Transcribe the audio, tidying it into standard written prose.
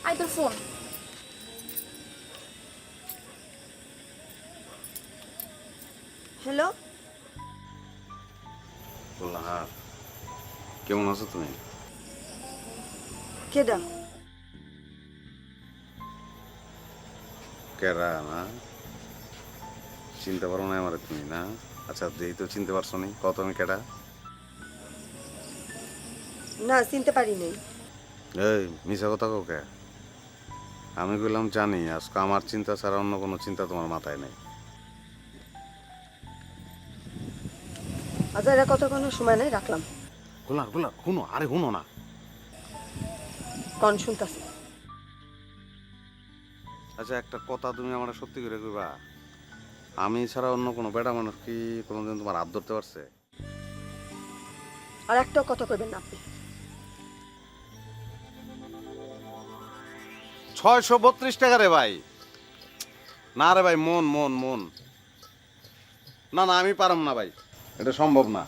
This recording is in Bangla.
আই তোর ফোন। হ্যালো, বললাম কেমন আছো তুমি? কেডা? কেরা না চিনতে পারো না আমার তুমি না? আচ্ছা যেই তো চিনতে পারছো নি, কত আমি কেডা? না, চিনতে পারি নাই। এই মিশা কথা কাউকে আমি বললাম জানি আজকে আমার চিন্তা ছাড়া অন্য কোনো চিন্তা তোমার মাথায় নেই। আচ্ছা, এটা কতক্ষণ সময় নাই, রাখলাম। গোলা গোলা শুনো, আরে শুনো না। কন শুনতাছি। আচ্ছা একটা কথা তুমি আমার সত্যি করে কইবা, আমি ছাড়া অন্য কোনো বেটা মানুষ কি কোনোদিন তোমার হাত ধরতে পারছে? আর একটাও কথা কইবেন না আপনি। 632 টাকা রে ভাই। না রে ভাই, মন মন মন, না না আমি পারম না ভাই, এটা সম্ভব না।